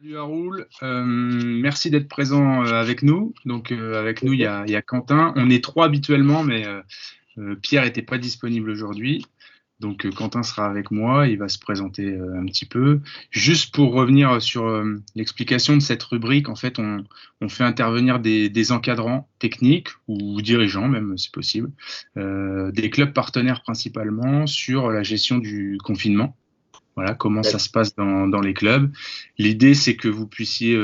Salut Haroul, merci d'être présent avec nous. Donc avec nous il y a Quentin. On est trois habituellement, mais Pierre n'était pas disponible aujourd'hui. Donc Quentin sera avec moi, il va se présenter un petit peu. Juste pour revenir sur l'explication de cette rubrique, en fait on fait intervenir des encadrants techniques ou dirigeants même si possible, des clubs partenaires principalement sur la gestion du confinement. Voilà, comment ça se passe dans les clubs. L'idée, c'est que vous puissiez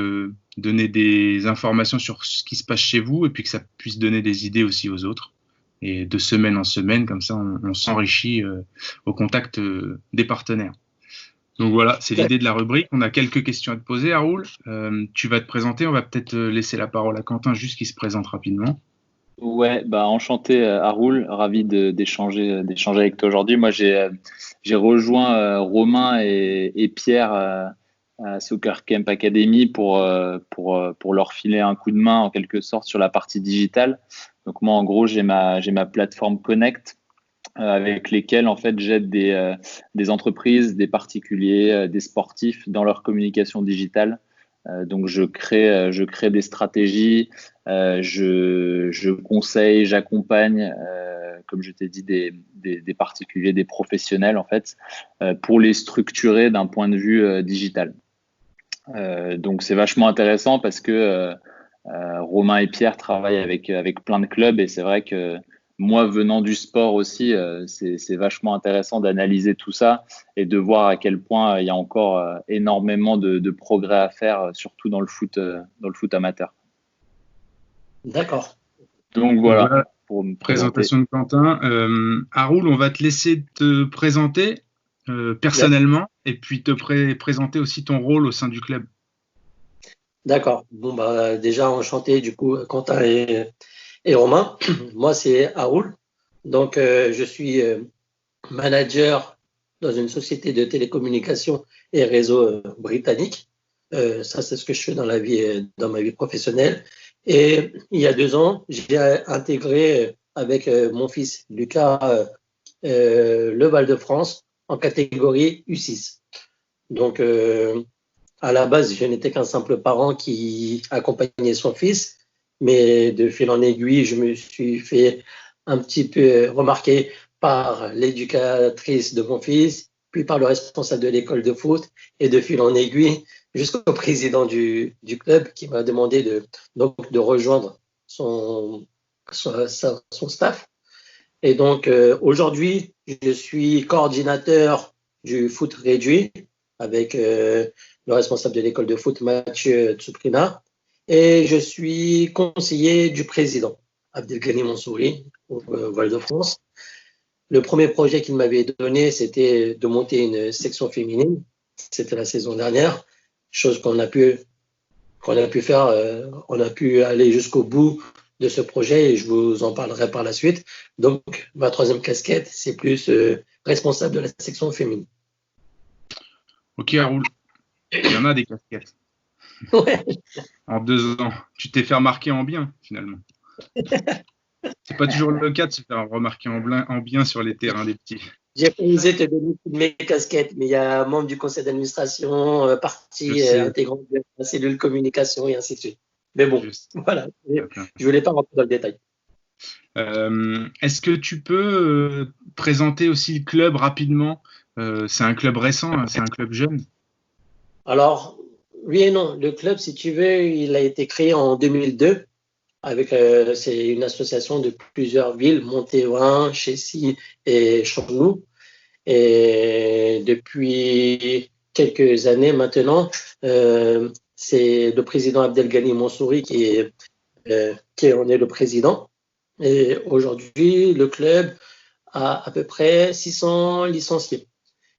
donner des informations sur ce qui se passe chez vous et puis que ça puisse donner des idées aussi aux autres. Et de semaine en semaine, comme ça, on s'enrichit au contact des partenaires. Donc voilà, c'est l'idée de la rubrique. On a quelques questions à te poser, Haroul. Tu vas te présenter. On va peut-être laisser la parole à Quentin, juste qu'il se présente rapidement. Ouais, enchanté Haroul, ravi d'échanger avec toi aujourd'hui. Moi j'ai rejoint Romain et Pierre à Soccer Camp Academy pour leur filer un coup de main en quelque sorte sur la partie digitale. Donc moi en gros j'ai ma plateforme Connect avec lesquelles en fait j'aide des entreprises, des particuliers, des sportifs dans leur communication digitale. Donc je crée des stratégies, je conseille, j'accompagne, comme je t'ai dit, des particuliers, des professionnels en fait, pour les structurer d'un point de vue digital. Donc c'est vachement intéressant parce que Romain et Pierre travaillent avec plein de clubs et c'est vrai que moi, venant du sport aussi, c'est vachement intéressant d'analyser tout ça et de voir à quel point il y a encore énormément de progrès à faire, surtout dans le foot amateur. D'accord. Donc voilà, pour me présenter. Présentation de Quentin. Haroul, on va te laisser te présenter personnellement et puis te présenter aussi ton rôle au sein du club. D'accord. Bon, déjà, enchanté, du coup, Quentin et Romain. Moi, c'est Haroul. Donc, je suis manager dans une société de télécommunications et réseaux britannique. Ça, c'est ce que je fais dans ma vie professionnelle. Et il y a 2 ans, j'ai intégré avec mon fils Lucas le Val-de-France en catégorie U6. Donc, à la base, je n'étais qu'un simple parent qui accompagnait son fils, mais de fil en aiguille, je me suis fait un petit peu remarquer par l'éducatrice de mon fils, puis par le responsable de l'école de foot, et de fil en aiguille jusqu'au président du club qui m'a demandé de rejoindre son staff. Et donc, aujourd'hui, je suis coordinateur du foot réduit avec le responsable de l'école de foot, Mathieu Tsuprina, et je suis conseiller du président, Abdelghani Mansouri, au Val-de-France. Le premier projet qu'il m'avait donné, c'était de monter une section féminine. C'était la saison dernière, chose qu'on a pu faire. On a pu aller jusqu'au bout de ce projet et je vous en parlerai par la suite. Donc, ma troisième casquette, c'est plus responsable de la section féminine. Ok, Haroul. Il y en a des casquettes. Ouais. En 2 ans. Tu t'es fait remarquer en bien, finalement. C'est pas toujours le cas de se faire remarquer en bien sur les terrains des petits. J'ai pas osé te donner toutes mes casquettes, mais il y a membre du conseil d'administration, partie intégrante de la cellule communication et ainsi de suite. Mais bon, voilà. Je voulais pas rentrer dans le détail. Est-ce que tu peux présenter aussi le club rapidement? C'est un club récent, hein, c'est un club jeune. Alors, oui et non. Le club, si tu veux, il a été créé en 2002. C'est une association de plusieurs villes, Montévrain, Chessy et Chanteloup. Et depuis quelques années maintenant, c'est le président Abdelghani Mansouri qui en est le président. Et aujourd'hui, le club a à peu près 600 licenciés.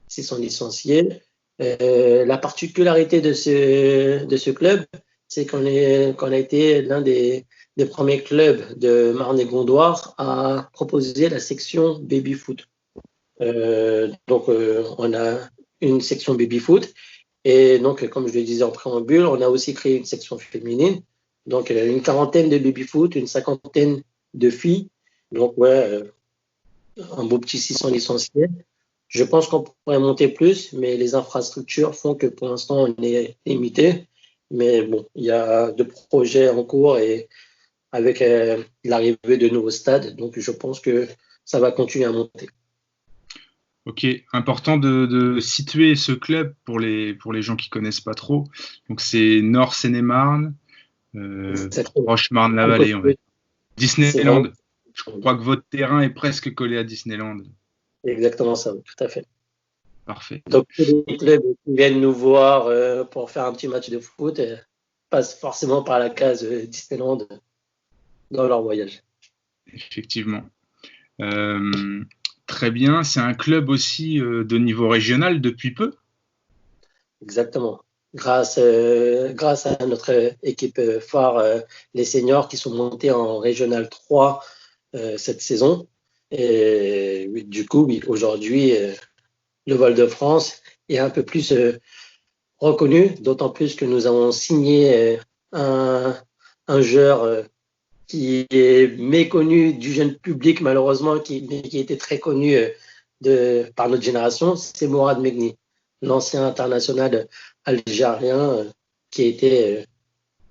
600 licenciés. La particularité de ce club, c'est qu'on a été l'un des premiers clubs de Marne-et-Gondoire à proposer la section baby-foot. Donc, on a une section baby-foot. Et donc, comme je le disais en préambule, on a aussi créé une section féminine. Donc, une quarantaine de baby-foot, une cinquantaine de filles. Donc, ouais, un beau petit 600 licenciés. Je pense qu'on pourrait monter plus, mais les infrastructures font que pour l'instant, on est limité. Mais bon, il y a de projets en cours et avec l'arrivée de nouveaux stades, donc je pense que ça va continuer à monter. Ok, important de situer ce club pour les gens qui connaissent pas trop. Donc c'est Nord Seine-et-Marne, Roche-Marne-la-Vallée. Disneyland. Vraiment... Je crois que votre terrain est presque collé à Disneyland. Exactement ça, tout à fait. Parfait. Donc tous les clubs qui viennent nous voir pour faire un petit match de foot passent forcément par la case Disneyland dans leur voyage. Effectivement. Très bien. C'est un club aussi de niveau régional depuis peu. Exactement. Grâce à notre équipe phare, les seniors qui sont montés en Régional 3 cette saison. Et du coup, oui, aujourd'hui, le Val-de-France est un peu plus reconnu, d'autant plus que nous avons signé un joueur qui est méconnu du jeune public, malheureusement, mais qui était très connu par notre génération, c'est Mourad Megni, l'ancien international algérien qui a été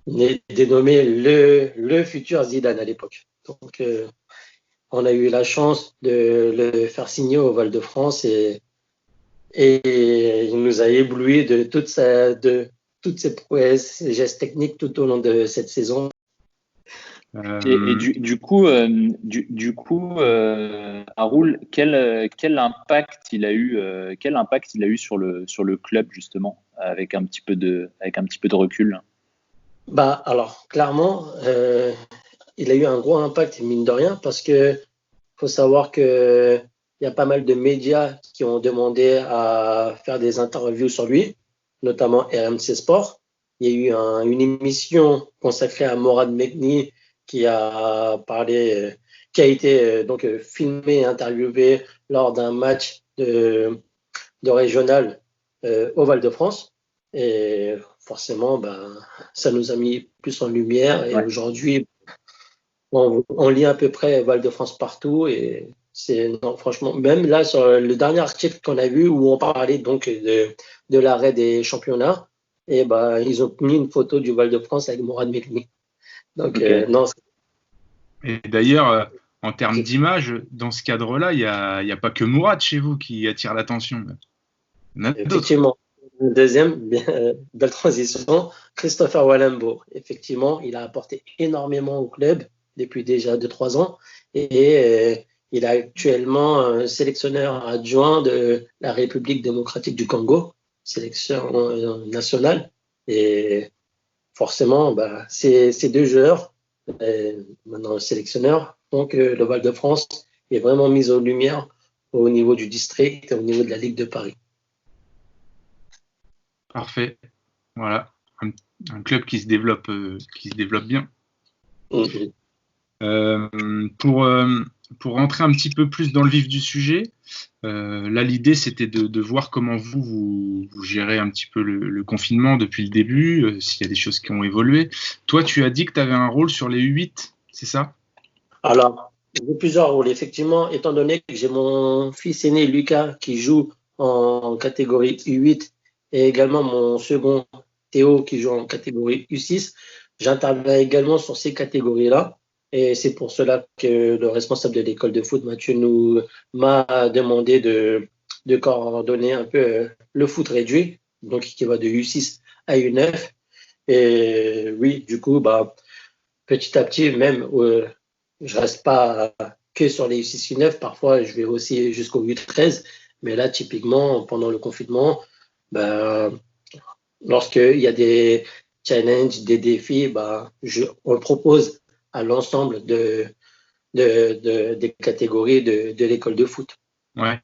dénommé le futur Zidane à l'époque. Donc, on a eu la chance de le faire signer au Val-de-France et il nous a ébloui de toutes ses prouesses, ses gestes techniques tout au long de cette saison. Et du coup, Haroul, quel impact il a eu sur le club justement, avec un petit peu de recul? Alors clairement, il a eu un gros impact mine de rien parce que faut savoir que il y a pas mal de médias qui ont demandé à faire des interviews sur lui, notamment RMC Sport. Il y a eu une émission consacrée à Mourad Megni qui a parlé, qui a été donc filmé et interviewé lors d'un match de régional au Val-de-France. Et forcément, ça nous a mis plus en lumière. Et aujourd'hui, on lit à peu près Val-de-France partout. Et non, franchement, même là, sur le dernier article qu'on a vu où on parlait donc de l'arrêt des championnats, et ils ont mis une photo du Val-de-France avec Mourad Megni. Donc, okay. Non. Et d'ailleurs, en termes d'image, dans ce cadre-là, il n'y a pas que Mourad chez vous qui attire l'attention. Effectivement. Deuxième, belle transition, Christopher Wallenbo. Effectivement, il a apporté énormément au club depuis déjà 2-3 ans et il est actuellement sélectionneur adjoint de la République démocratique du Congo, sélection nationale. Et forcément, ces deux joueurs, maintenant sélectionneurs, font que le Val-de-France est vraiment mis en lumière au niveau du district et au niveau de la Ligue de Paris. Parfait. Voilà. Un club qui se développe bien. Mm-hmm. Pour rentrer un petit peu plus dans le vif du sujet, là l'idée c'était de voir comment vous gérez un petit peu le confinement depuis le début, s'il y a des choses qui ont évolué. Toi, tu as dit que tu avais un rôle sur les U8, c'est ça? Alors, j'ai plusieurs rôles. Effectivement, étant donné que j'ai mon fils aîné Lucas qui joue en catégorie U8 et également mon second Théo qui joue en catégorie U6, j'interviens également sur ces catégories-là. Et c'est pour cela que le responsable de l'école de foot, Mathieu, m'a demandé de coordonner un peu le foot réduit, donc qui va de U6 à U9. Et oui, du coup, petit à petit, même je reste pas que sur les U6 U9, parfois je vais aussi jusqu'au U13. Mais là, typiquement, pendant le confinement, lorsqu'il y a des challenges, des défis, on le propose à l'ensemble des catégories de l'école de foot. Ouais.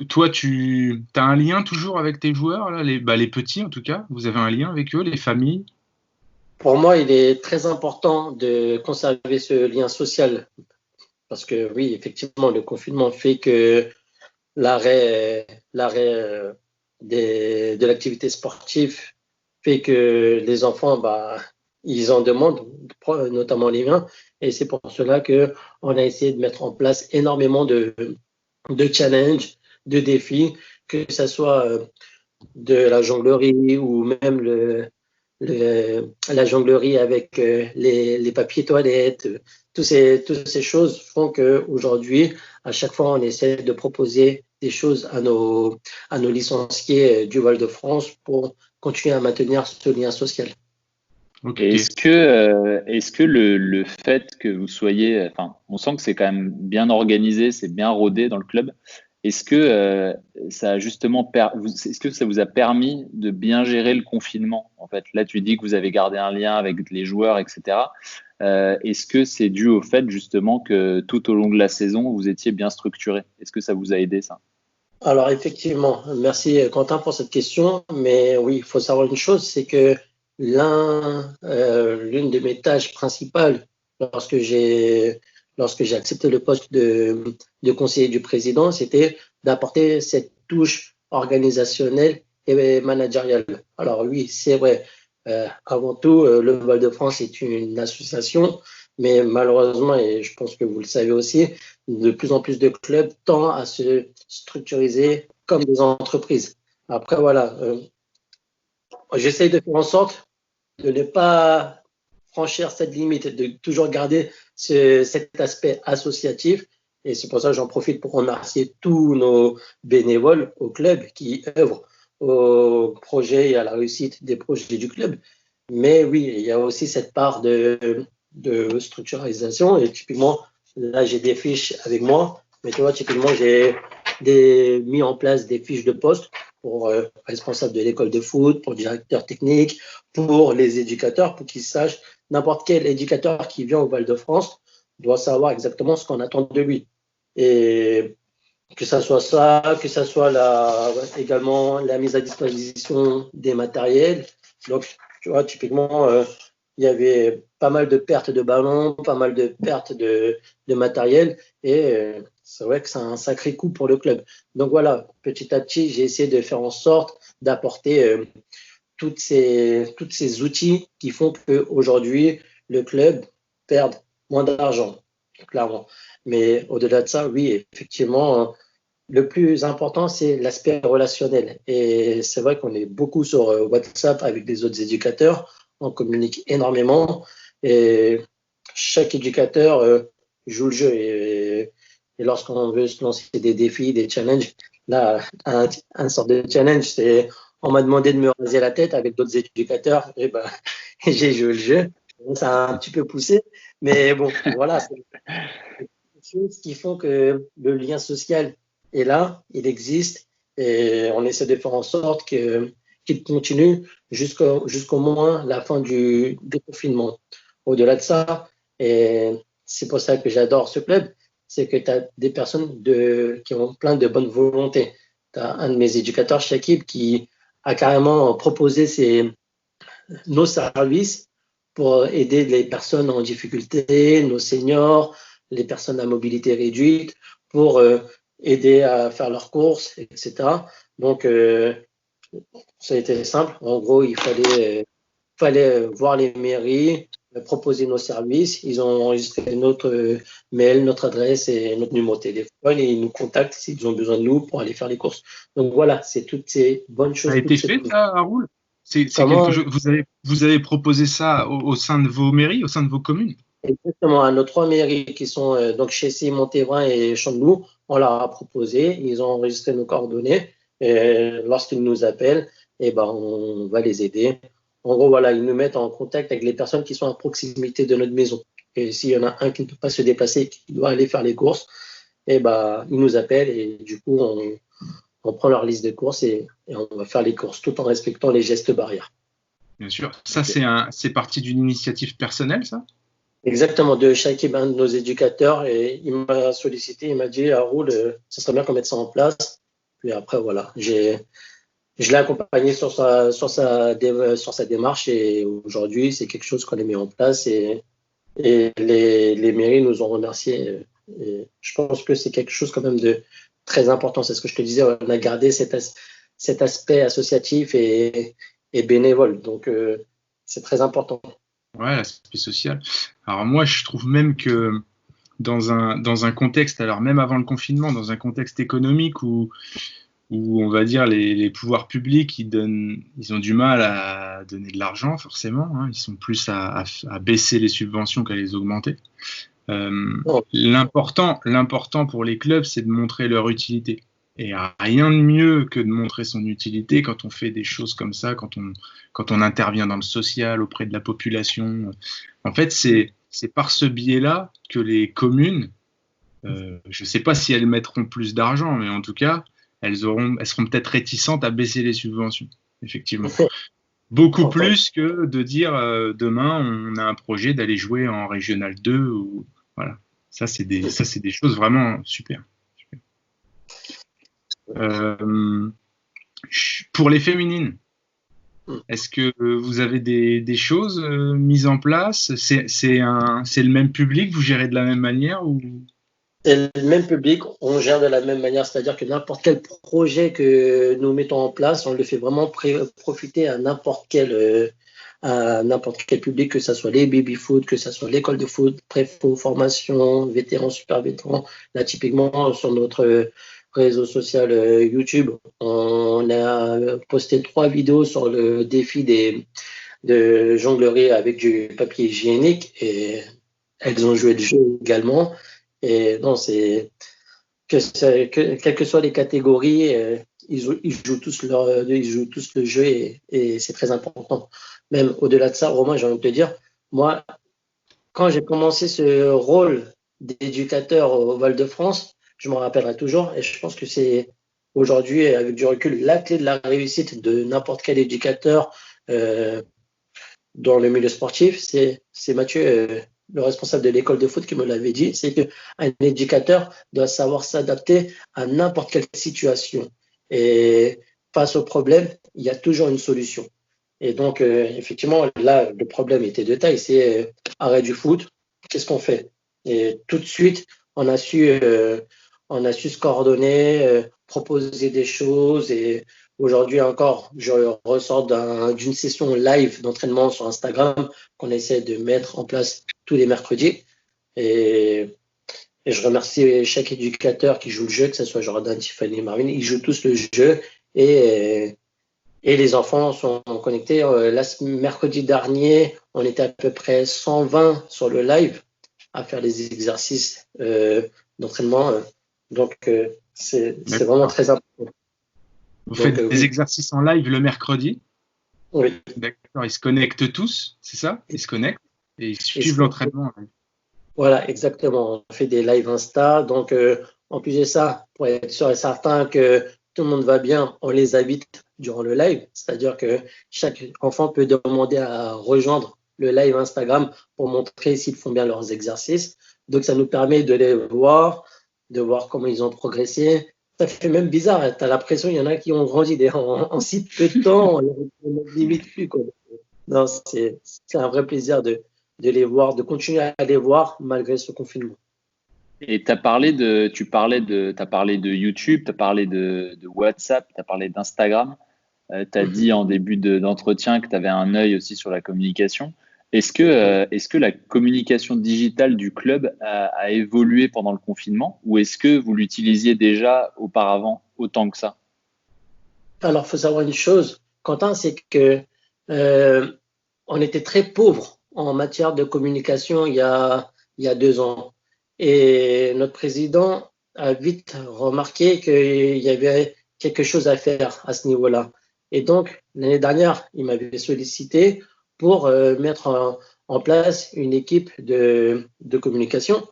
Toi, tu as un lien toujours avec tes joueurs, là, les petits en tout cas? Vous avez un lien avec eux, les familles? Pour moi, il est très important de conserver ce lien social parce que oui, effectivement, le confinement fait que l'arrêt de l'activité sportive fait que les enfants, ils en demandent, notamment les miens, et c'est pour cela qu'on a essayé de mettre en place énormément de challenges, de défis, que ce soit de la jonglerie ou même la jonglerie avec les papiers toilettes. Toutes ces choses font qu'aujourd'hui, à chaque fois, on essaie de proposer des choses à nos licenciés du Val-de-France pour continuer à maintenir ce lien social. Et est-ce que le fait que vous soyez, enfin, on sent que c'est quand même bien organisé, c'est bien rodé dans le club. Est-ce que ça a justement, est-ce que ça vous a permis de bien gérer le confinement? En fait, là, tu dis que vous avez gardé un lien avec les joueurs, etc. Est-ce que c'est dû au fait justement que tout au long de la saison, vous étiez bien structuré? Est-ce que ça vous a aidé, ça? Alors effectivement, merci Quentin pour cette question, mais oui, il faut savoir une chose, c'est que l'une de mes tâches principales lorsque j'ai accepté le poste de conseiller du président, c'était d'apporter cette touche organisationnelle et managériale. Alors oui, c'est vrai, avant tout, le Val-de-France est une association, mais malheureusement, et je pense que vous le savez aussi, de plus en plus de clubs tendent à se structuriser comme des entreprises. Après, voilà, j'essaye de faire en sorte de ne pas franchir cette limite, de toujours garder cet aspect associatif. Et c'est pour ça que j'en profite pour remercier tous nos bénévoles au club qui œuvrent au projet et à la réussite des projets du club. Mais oui, il y a aussi cette part de structuralisation. Et typiquement, là, j'ai des fiches avec moi. Mais tu vois, typiquement, j'ai mis en place des fiches de poste pour responsable de l'école de foot, pour directeur technique, pour les éducateurs, pour qu'ils sachent n'importe quel éducateur qui vient au Val-de-France doit savoir exactement ce qu'on attend de lui. Et que ça soit ça, que ça soit également la mise à disposition des matériels. Donc, tu vois, typiquement, il y avait pas mal de pertes de ballons, pas mal de pertes de matériel, et c'est vrai que c'est un sacré coup pour le club. Donc voilà, petit à petit, j'ai essayé de faire en sorte d'apporter toutes ces outils qui font qu'aujourd'hui, le club perd moins d'argent, clairement. Mais au-delà de ça, oui, effectivement, le plus important, c'est l'aspect relationnel. Et c'est vrai qu'on est beaucoup sur WhatsApp avec des autres éducateurs. On communique énormément. Et chaque éducateur joue le jeu. Et lorsqu'on veut se lancer des défis, des challenges, là, un sort de challenge, c'est on m'a demandé de me raser la tête avec d'autres éducateurs. Et ben, j'ai joué le jeu. Ça a un petit peu poussé. Mais bon, voilà, c'est des choses qui font que le lien social est là, il existe, et on essaie de faire en sorte qu'il continue jusqu'au moins la fin du confinement. Au-delà de ça, et c'est pour ça que j'adore ce club, c'est que tu as des personnes qui ont plein de bonne volonté. Tu as un de mes éducateurs, Shakib, qui a carrément proposé nos services pour aider les personnes en difficulté, nos seniors, les personnes à mobilité réduite, pour aider à faire leurs courses, etc. Donc, ça a été simple. En gros, il fallait voir les mairies, proposer nos services. Ils ont enregistré notre mail, notre adresse et notre numéro de téléphone, et ils nous contactent s'ils ont besoin de nous pour aller faire les courses. Donc voilà, c'est toutes ces bonnes choses. Ça a été fait, ça, Haroul? C'est quelque chose. Vous avez proposé ça au sein de vos mairies, au sein de vos communes? Exactement, à nos 3 mairies qui sont donc Chessy, Montévrain et Chanteloup, on leur a proposé, ils ont enregistré nos coordonnées, et lorsqu'ils nous appellent, eh ben, on va les aider. En gros, voilà, ils nous mettent en contact avec les personnes qui sont à proximité de notre maison. Et s'il y en a un qui ne peut pas se déplacer, qui doit aller faire les courses, eh ben, ils nous appellent, et du coup, on prend leur liste de courses et on va faire les courses tout en respectant les gestes barrières. Bien sûr. Ça, c'est parti d'une initiative personnelle, ça? Exactement, de Shakib, un de nos éducateurs, et il m'a sollicité, il m'a dit, Haroul, ça serait bien qu'on mette ça en place. Puis après, voilà, je l'ai accompagné sur sa démarche, et aujourd'hui, c'est quelque chose qu'on a mis en place, et les mairies nous ont remerciés. Et je pense que c'est quelque chose quand même de très important. C'est ce que je te disais, on a gardé cet aspect associatif et bénévole. Donc, c'est très important. Ouais, l'aspect social. Alors moi, je trouve même que dans un contexte, alors même avant le confinement, dans un contexte économique où on va dire les pouvoirs publics, ils ont du mal à donner de l'argent forcément, hein, ils sont plus à baisser les subventions qu'à les augmenter. L'important pour les clubs, c'est de montrer leur utilité. Et rien de mieux que de montrer son utilité quand on fait des choses comme ça, quand on intervient dans le social auprès de la population. En fait, c'est par ce biais-là que les communes, je ne sais pas si elles mettront plus d'argent, mais en tout cas, elles seront peut-être réticentes à baisser les subventions, effectivement. Beaucoup plus que de dire demain, on a un projet d'aller jouer en Régional 2. Ou, voilà. Ça, c'est des choses vraiment super. Pour les féminines, est-ce que vous avez des choses mises en place? C'est le même public, vous gérez de la même manière ou... C'est le même public, on gère de la même manière, c'est-à-dire que n'importe quel projet que nous mettons en place, on le fait vraiment profiter à n'importe quel public, que ce soit les baby-foot, que ce soit l'école de foot, préfo, formation, vétérans, super vétérans. Là, typiquement, sur notre réseau social YouTube, on a posté 3 vidéos sur le défi de jonglerie avec du papier hygiénique et elles ont joué le jeu également. Et non, c'est quelles que soient les catégories, ils jouent tous le jeu et c'est très important. Même au-delà de ça, Romain, j'ai envie de te dire, moi, quand j'ai commencé ce rôle d'éducateur au Val-de-France, je m'en rappellerai toujours et je pense que c'est aujourd'hui, avec du recul, la clé de la réussite de n'importe quel éducateur dans le milieu sportif. C'est Mathieu, le responsable de l'école de foot, qui me l'avait dit, c'est qu'un éducateur doit savoir s'adapter à n'importe quelle situation. Et face au problème, il y a toujours une solution. Et donc, effectivement, là, le problème était de taille, c'est arrêt du foot, qu'est-ce qu'on fait? Et tout de suite, on a su se coordonner, proposer des choses. Et aujourd'hui encore, je ressors d'une session live d'entraînement sur Instagram qu'on essaie de mettre en place tous les mercredis. Et je remercie chaque éducateur qui joue le jeu, que ce soit Jordan, Tiffany, Marvin. Ils jouent tous le jeu et les enfants sont connectés. Mercredi dernier, on était à peu près 120 sur le live à faire les exercices d'entraînement. Donc, c'est vraiment très important. Vous faites des exercices en live le mercredi? Oui. D'accord, ils se connectent tous, c'est ça? Ils se connectent et ils suivent l'entraînement. Voilà, exactement. On fait des lives Insta. Donc, en plus de ça, pour être sûr et certain que tout le monde va bien, on les invite durant le live. C'est-à-dire que chaque enfant peut demander à rejoindre le live Instagram pour montrer s'ils font bien leurs exercices. Donc, ça nous permet de les voir, de voir comment ils ont progressé. Ça fait même bizarre. Tu as l'impression qu'il y en a qui ont grandi en si peu de temps, on ne limite plus, quoi. Non, c'est un vrai plaisir de les voir, de continuer à les voir malgré ce confinement. Et tu as parlé de YouTube, tu as parlé de WhatsApp, tu as parlé d'Instagram. Tu as dit en début d'entretien que tu avais un œil aussi sur la communication. Est-ce que la communication digitale du club a évolué pendant le confinement ou est-ce que vous l'utilisiez déjà auparavant autant que ça? Alors, il faut savoir une chose, Quentin, c'est que on était très pauvres en matière de communication il y a 2 ans. Et notre président a vite remarqué qu'il y avait quelque chose à faire à ce niveau-là. Et donc, l'année dernière, il m'avait sollicité pour mettre en place une équipe de communication.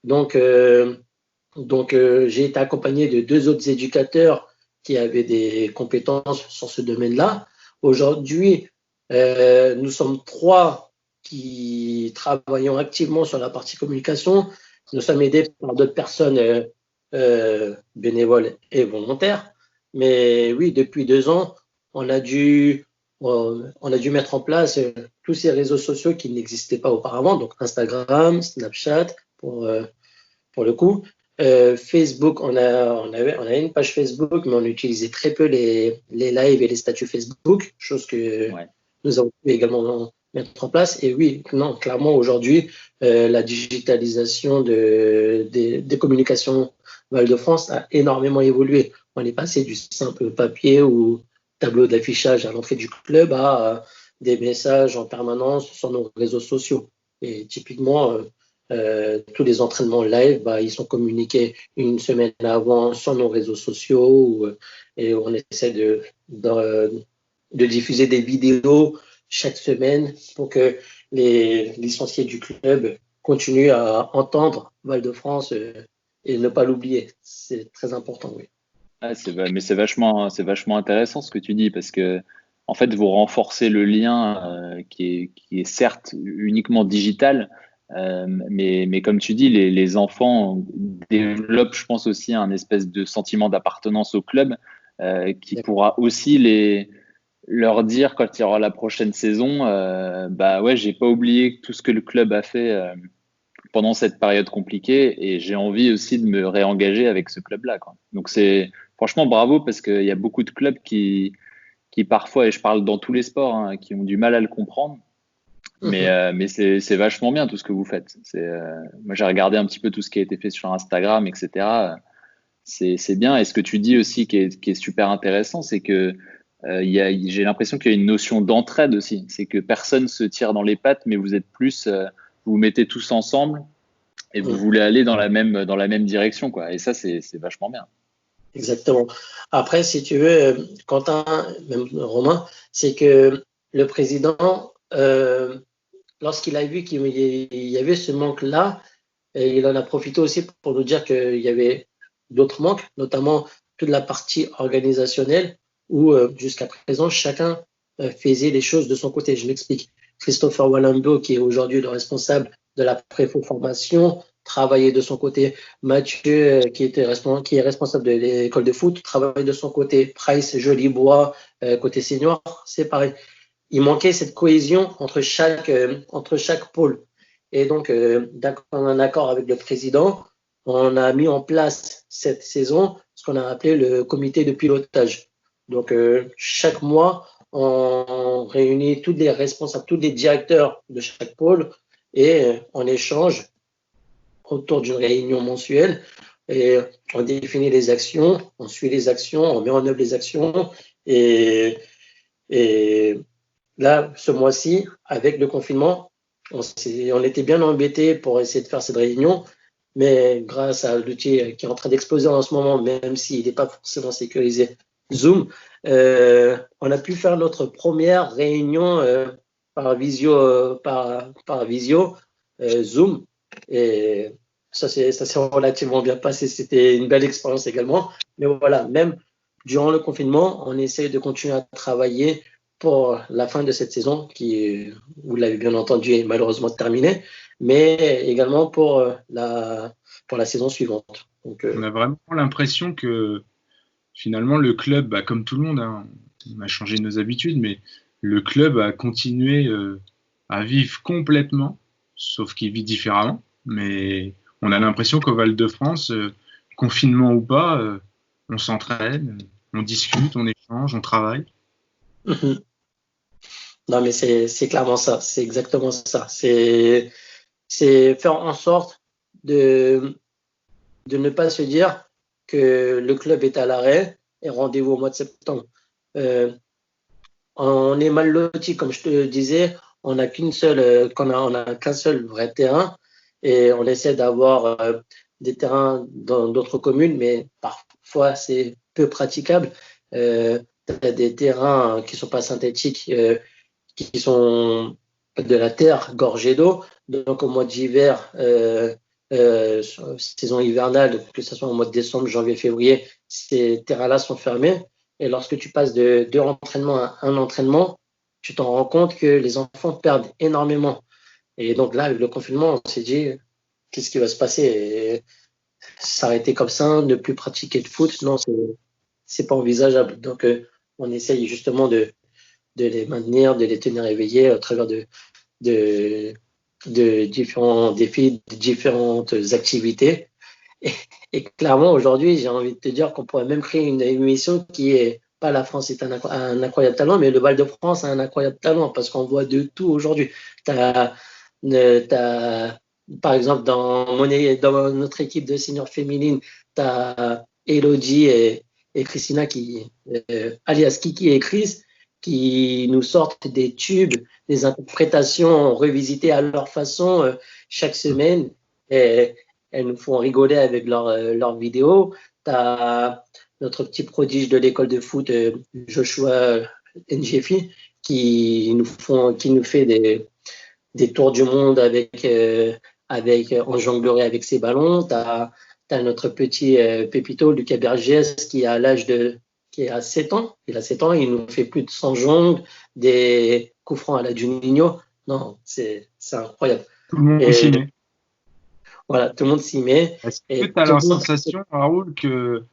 Donc, j'ai été accompagné de 2 autres éducateurs qui avaient des compétences sur ce domaine-là. Aujourd'hui, nous sommes 3 qui travaillons activement sur la partie communication. Nous sommes aidés par d'autres personnes bénévoles et volontaires. Mais oui, depuis 2 ans, on a dû mettre en place tous ces réseaux sociaux qui n'existaient pas auparavant, donc Instagram, Snapchat pour le coup. Facebook, on avait une page Facebook, mais on utilisait très peu les lives et les statuts Facebook, chose que nous avons pu également mettre en place. Et oui, non, clairement, aujourd'hui, la digitalisation des communications Val-de-France a énormément évolué. On est passé du simple papier ou tableau d'affichage à l'entrée du club à des messages en permanence sur nos réseaux sociaux. Et typiquement, tous les entraînements live, ils sont communiqués une semaine avant sur nos réseaux sociaux et on essaie de diffuser des vidéos chaque semaine pour que les licenciés du club continuent à entendre Val-de-France et ne pas l'oublier. C'est très important, oui. Ah, mais c'est vachement intéressant ce que tu dis parce que en fait vous renforcez le lien qui est certes uniquement digital, mais comme tu dis, les enfants développent, je pense aussi un espèce de sentiment d'appartenance au club qui pourra aussi leur dire quand il y aura la prochaine saison, ouais, j'ai pas oublié tout ce que le club a fait pendant cette période compliquée et j'ai envie aussi de me réengager avec ce club-là, quoi. Donc franchement bravo parce qu'il y a beaucoup de clubs qui parfois, et je parle dans tous les sports, hein, qui ont du mal à le comprendre. Mais c'est vachement bien tout ce que vous faites. Moi, j'ai regardé un petit peu tout ce qui a été fait sur Instagram, etc. C'est bien. Et ce que tu dis aussi qui est super intéressant, c'est que j'ai l'impression qu'il y a une notion d'entraide aussi. C'est que personne se tire dans les pattes, mais vous êtes plus, vous mettez tous ensemble et vous voulez aller dans la même direction, quoi. Et ça, c'est vachement bien. Exactement. Après, si tu veux, Quentin, même Romain, c'est que le président, lorsqu'il a vu qu'il y avait ce manque-là, il en a profité aussi pour nous dire qu'il y avait d'autres manques, notamment toute la partie organisationnelle où jusqu'à présent, chacun faisait les choses de son côté. Je m'explique. Christopher Walambo, qui est aujourd'hui le responsable de la préfo-formation, travaillait de son côté. Mathieu, qui est responsable de l'école de foot, travaillait de son côté. Price Jolibois, côté senior, c'est pareil. Il manquait cette cohésion entre chaque pôle. Et donc, en accord avec le président, on a mis en place cette saison ce qu'on a appelé le comité de pilotage. Donc, chaque mois, on réunit tous les responsables, tous les directeurs de chaque pôle et on échange autour d'une réunion mensuelle et on définit les actions, on suit les actions, on met en œuvre les actions et là, ce mois-ci, avec le confinement, on était bien embêtés pour essayer de faire cette réunion, mais grâce à l'outil qui est en train d'exploser en ce moment, même s'il n'est pas forcément sécurisé, Zoom, on a pu faire notre première réunion par visio, Zoom, et ça s'est relativement bien passé. C'était une belle expérience également. Mais voilà, même durant le confinement, on essaie de continuer à travailler pour la fin de cette saison qui, vous l'avez bien entendu, est malheureusement terminée, mais également pour la saison suivante. Donc, on a vraiment l'impression que finalement le club, comme tout le monde, hein, on a changé nos habitudes, mais le club a continué à vivre complètement, sauf qu'il vit différemment. Mais on a l'impression qu'au Val-de-France, confinement ou pas, on s'entraîne, on discute, on échange, on travaille. Non, mais c'est clairement ça, c'est exactement ça. C'est faire en sorte de ne pas se dire que le club est à l'arrêt et rendez-vous au mois de septembre. On est mal loti, comme je te disais, on n'a qu'un seul vrai terrain et on essaie d'avoir des terrains dans d'autres communes, mais parfois c'est peu praticable. Des terrains qui ne sont pas synthétiques, qui sont de la terre gorgée d'eau. Donc au mois d'hiver, saison hivernale, que ce soit au mois de décembre, janvier, février, ces terrains-là sont fermés. Et lorsque tu passes de 2 entraînements à 1 entraînement, tu t'en rends compte que les enfants perdent énormément. Et donc là, avec le confinement, on s'est dit, qu'est-ce qui va se passer? Et s'arrêter comme ça, ne plus pratiquer de foot, non, c'est pas envisageable. Donc, on essaye justement de les maintenir, de les tenir éveillés à travers de différents défis, de différentes activités. Et clairement, aujourd'hui, j'ai envie de te dire qu'on pourrait même créer une émission qui est pas la France est un incroyable talent, mais le Val-de-France a un incroyable talent parce qu'on voit de tout aujourd'hui. Par exemple, dans notre équipe de seniors féminine, tu as Elodie et Christina, alias Kiki et Chris, qui nous sortent des tubes, des interprétations revisitées à leur façon chaque semaine. Et elles nous font rigoler avec leurs vidéos. Tu as notre petit prodige de l'école de foot, Joshua NGFI, qui nous fait des tours du monde en jonglerie avec ses ballons. Tu as notre petit Pépito, Lucas Bergès, qui a 7 ans. Il a 7 ans, il nous fait plus de 100 jongles, des coups francs à la Juninho. Non, c'est incroyable. Tout le monde s'y met. Voilà, tout le monde s'y met. Est-ce que tu as la sensation, Raoul, que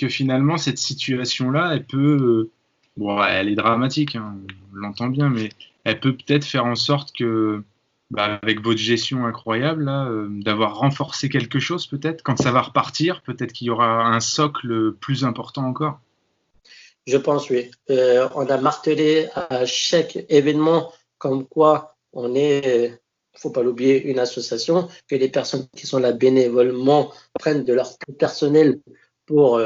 finalement, cette situation-là, elle peut... bon, elle est dramatique, hein, on l'entend bien, mais elle peut peut-être faire en sorte que, avec votre gestion incroyable, là, d'avoir renforcé quelque chose, peut-être, quand ça va repartir, peut-être qu'il y aura un socle plus important encore. Je pense, oui. On a martelé à chaque événement comme quoi on est... faut pas l'oublier, une association, que les personnes qui sont là bénévolement prennent de leur temps personnel pour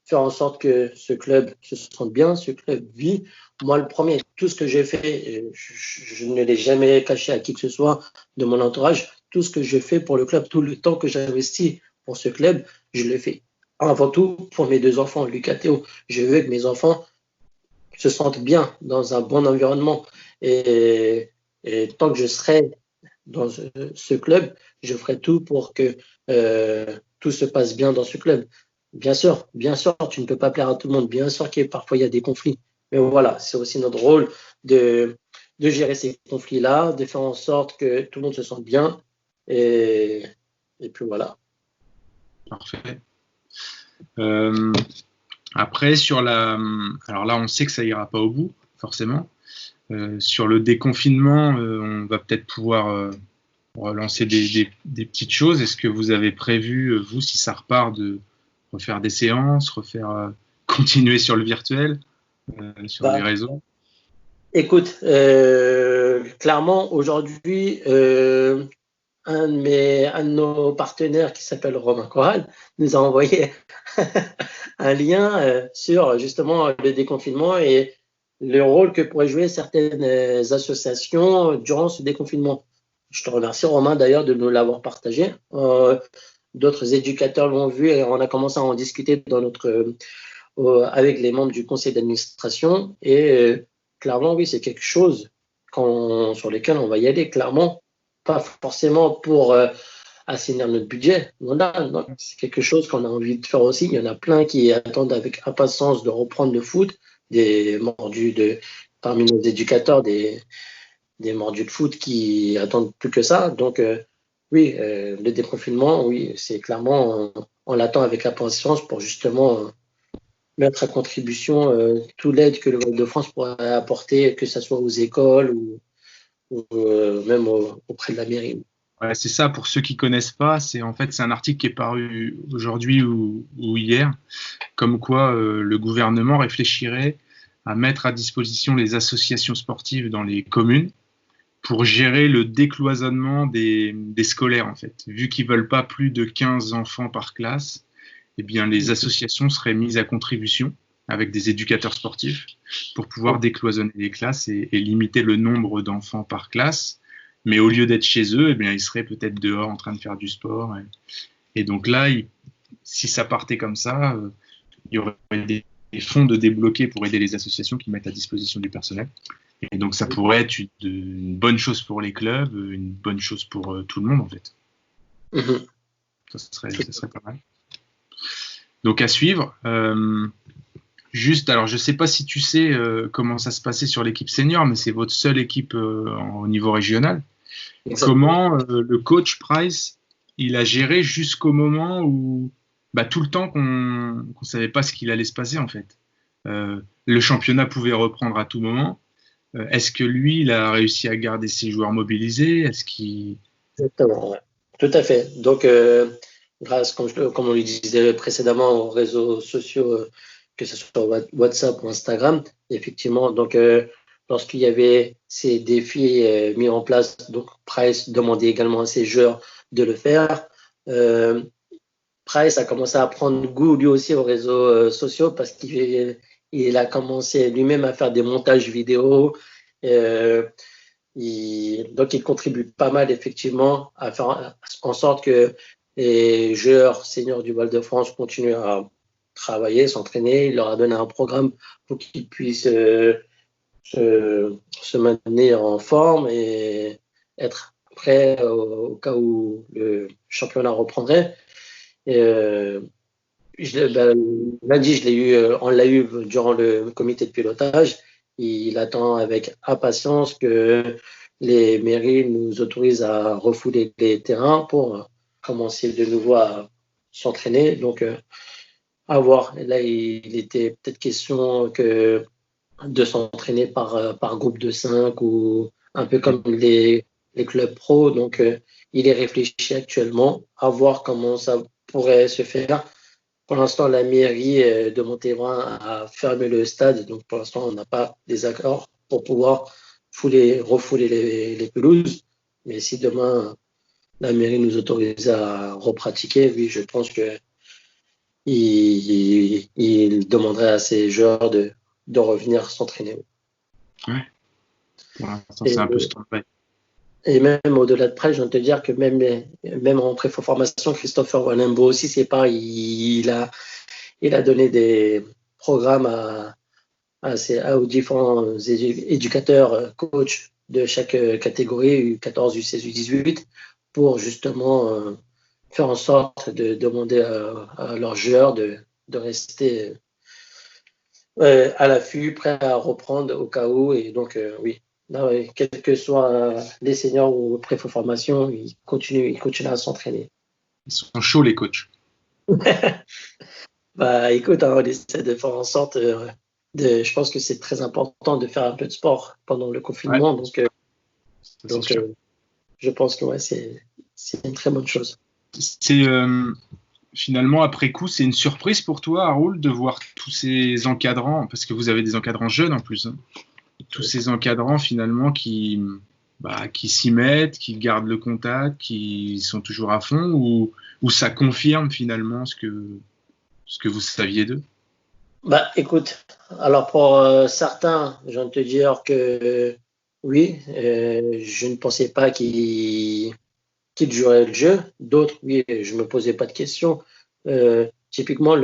faire en sorte que ce club se sente bien, ce club vit. Moi, le premier, tout ce que j'ai fait, je ne l'ai jamais caché à qui que ce soit de mon entourage, tout ce que je fais pour le club, tout le temps que j'investis pour ce club, je le fais avant tout pour mes 2 enfants, Lucas et Théo. Je veux que mes enfants se sentent bien dans un bon environnement. Et tant que je serai dans ce club, je ferai tout pour que tout se passe bien dans ce club. Bien sûr, tu ne peux pas plaire à tout le monde. Bien sûr parfois il y a des conflits. Mais voilà, c'est aussi notre rôle de gérer ces conflits-là, de faire en sorte que tout le monde se sente bien. Et puis voilà. Parfait. Après, alors là, on sait que ça ira pas au bout, forcément. Sur le déconfinement, on va peut-être pouvoir relancer des petites choses. Est-ce que vous avez prévu, vous, si ça repart, de refaire des séances, continuer sur le virtuel, sur les réseaux? Écoute, clairement, aujourd'hui, un de nos partenaires qui s'appelle Romain Corral nous a envoyé un lien sur justement le déconfinement et le rôle que pourraient jouer certaines associations durant ce déconfinement. Je te remercie, Romain, d'ailleurs, de nous l'avoir partagé. D'autres éducateurs l'ont vu et on a commencé à en discuter avec les membres du conseil d'administration. Et clairement, oui, c'est quelque chose sur lequel on va y aller, clairement. Pas forcément pour assainir notre budget. Non, c'est quelque chose qu'on a envie de faire aussi. Il y en a plein qui attendent avec impatience de reprendre le foot, des mordus parmi nos éducateurs, des mordus de foot qui attendent plus que ça. Donc, oui, le déconfinement, oui, c'est clairement, on l'attend avec impatience pour justement mettre à contribution toute l'aide que le Val-de-France pourrait apporter, que ce soit aux écoles ou même auprès de la mairie. Ouais, c'est ça, pour ceux qui connaissent pas, c'est un article qui est paru aujourd'hui ou hier, comme quoi le gouvernement réfléchirait à mettre à disposition les associations sportives dans les communes pour gérer le décloisonnement des scolaires, en fait. Vu qu'ils veulent pas plus de 15 enfants par classe, eh bien, les associations seraient mises à contribution avec des éducateurs sportifs pour pouvoir décloisonner les classes et limiter le nombre d'enfants par classe. Mais au lieu d'être chez eux, eh bien, ils seraient peut-être dehors en train de faire du sport. Et donc là, si ça partait comme ça, il y aurait des fonds de débloquer pour aider les associations qui mettent à disposition du personnel. Et donc ça pourrait être une bonne chose pour les clubs, une bonne chose pour tout le monde, en fait. Ça serait pas mal. Donc à suivre. Juste, alors je ne sais pas si tu sais comment ça se passait sur l'équipe senior, mais c'est votre seule équipe au niveau régional. Exactement. Comment le coach Price, il a géré jusqu'au moment où, tout le temps qu'on ne savait pas ce qu'il allait se passer en fait. Le championnat pouvait reprendre à tout moment. Est-ce que lui, il a réussi à garder ses joueurs mobilisés? Exactement, ouais. Tout à fait. Donc, grâce, comme on le disait précédemment, aux réseaux sociaux que ce soit WhatsApp ou Instagram. Effectivement, donc lorsqu'il y avait ces défis mis en place, donc Price demandait également à ses joueurs de le faire. Price a commencé à prendre goût lui aussi aux réseaux sociaux parce qu'il a commencé lui-même à faire des montages vidéo. Donc il contribue pas mal effectivement à faire en sorte que les joueurs seniors du Val de France continuent à travailler, s'entraîner. Il leur a donné un programme pour qu'ils puissent se maintenir en forme et être prêts au cas où le championnat reprendrait. Lundi, on l'a eu durant le comité de pilotage. Il attend avec impatience que les mairies nous autorisent à refouler les terrains pour commencer de nouveau à s'entraîner. Donc, à voir. Là, il était peut-être question de s'entraîner par groupe de 5 ou un peu comme les clubs pro. Donc, il est réfléchi actuellement à voir comment ça pourrait se faire. Pour l'instant, la mairie de Montélimar a fermé le stade. Donc, pour l'instant, on n'a pas des accords pour pouvoir refouler les pelouses. Mais si demain, la mairie nous autorise à repratiquer, oui, je pense que il demanderait à ses joueurs de revenir s'entraîner. Ouais. Pour l'instant, c'est un peu stand-by. Et même au-delà de Price, je viens de te dire que même en préformation, Christopher Wanembo aussi, c'est pareil. Il a donné des programmes aux différents éducateurs, coachs de chaque catégorie, U14, U16, U18, pour justement faire en sorte de demander à leurs joueurs de rester à l'affût, prêts à reprendre au cas où. Et donc, oui, là, quels que soient les seniors ou pré-formation, ils continuent à s'entraîner. Ils sont chauds, les coachs. Bah, écoute, on essaie de faire en sorte je pense que c'est très important de faire un peu de sport pendant le confinement. Ouais. Donc, je pense que ouais, c'est une très bonne chose. C'est finalement, après coup, c'est une surprise pour toi, Haroul, de voir tous ces encadrants, parce que vous avez des encadrants jeunes en plus, hein, tous ces encadrants finalement qui s'y mettent, qui gardent le contact, qui sont toujours à fond, ou ça confirme finalement ce que vous saviez d'eux? Bah, écoute, alors pour certains, je viens de te dire que oui, je ne pensais pas qu'ils joueraient le jeu. D'autres, oui, je ne me posais pas de questions. Typiquement,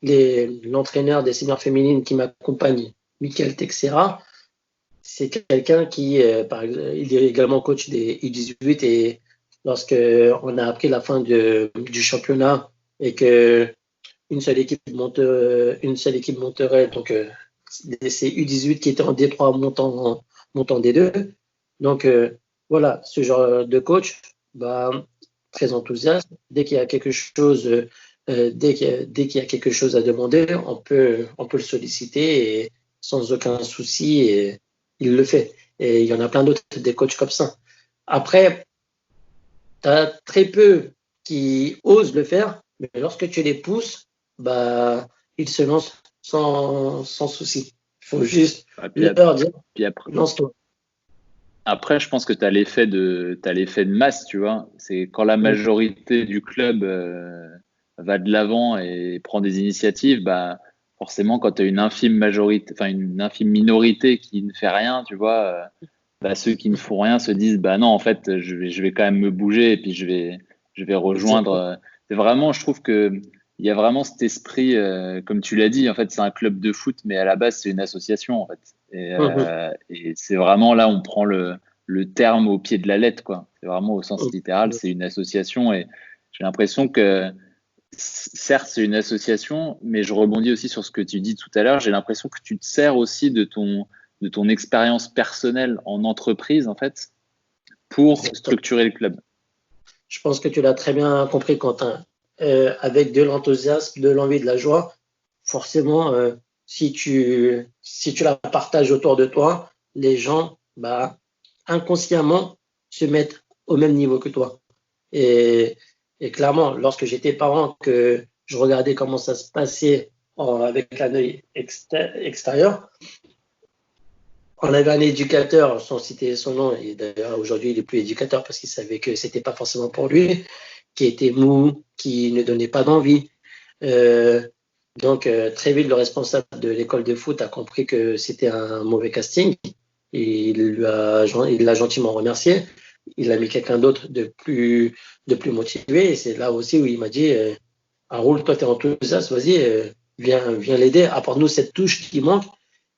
l'entraîneur des seniors féminines qui m'accompagne, Michael Texera, c'est quelqu'un qui, par exemple, il est également coach des U18 et lorsqu'on a appris la fin du championnat et que une seule équipe monterait, donc c'est U18 qui était en D3 montant D2. Donc voilà, ce genre de coach, très enthousiaste. Dès qu'il y a quelque chose, dès qu'il y a quelque chose à demander, on peut le solliciter et sans aucun souci, et il le fait. Et il y en a plein d'autres, des coachs comme ça. Après, tu as très peu qui osent le faire, mais lorsque tu les pousses, ils se lancent sans souci. Il faut juste leur dire, lance-toi. Après, je pense que tu as l'effet de masse, tu vois. C'est quand la majorité du club va de l'avant et prend des initiatives, forcément, quand tu as une infime minorité qui ne fait rien, tu vois, ceux qui ne font rien se disent, non, en fait, je vais quand même me bouger et puis je vais rejoindre. C'est vraiment, je trouve que il y a vraiment cet esprit, comme tu l'as dit, en fait, c'est un club de foot, mais à la base, c'est une association, en fait. Et c'est vraiment là, on prend le terme au pied de la lettre, quoi. C'est vraiment au sens littéral, c'est une association. Et j'ai l'impression que, certes, c'est une association, mais je rebondis aussi sur ce que tu dis tout à l'heure. J'ai l'impression que tu te sers aussi de ton expérience personnelle en entreprise, en fait, pour structurer le club. Je pense que tu l'as très bien compris, Quentin. Avec de l'enthousiasme, de l'envie, de la joie, forcément, si tu la partages autour de toi, les gens, inconsciemment, se mettent au même niveau que toi. Et clairement, lorsque j'étais parent, que je regardais comment ça se passait avec un œil extérieur. On avait un éducateur, sans citer son nom, et d'ailleurs aujourd'hui il n'est plus éducateur parce qu'il savait que c'était pas forcément pour lui, qui était mou, qui ne donnait pas d'envie. Donc très vite le responsable de l'école de foot a compris que c'était un mauvais casting. Et il l'a gentiment remercié. Il a mis quelqu'un d'autre de plus motivé. Et c'est là aussi où il m'a dit Haroul, toi tu es enthousiaste, vas-y, viens l'aider, apporte-nous cette touche qui manque.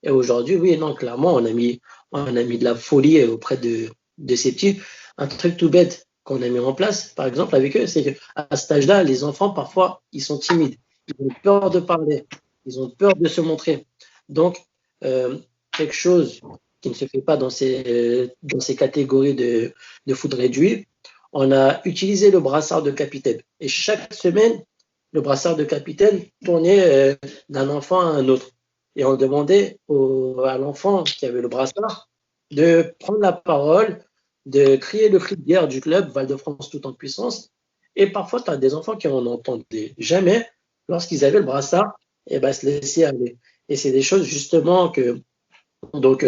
Et aujourd'hui, oui, non, clairement, on a mis de la folie auprès de ces petits. Un truc tout bête qu'on a mis en place, par exemple, avec eux, c'est qu'à cet âge-là, les enfants, parfois, ils sont timides. Ils ont peur de parler. Ils ont peur de se montrer. Donc, quelque chose qui ne se fait pas dans ces catégories de foot réduit, on a utilisé le brassard de capitaine. Et chaque semaine, le brassard de capitaine tournait d'un enfant à un autre. Et on demandait à l'enfant qui avait le brassard de prendre la parole, de crier le cri de guerre du club Val-de-France tout en puissance. Et parfois, tu as des enfants qui n'en entendaient jamais lorsqu'ils avaient le brassard, et se laisser aller. Et c'est des choses justement que... Donc,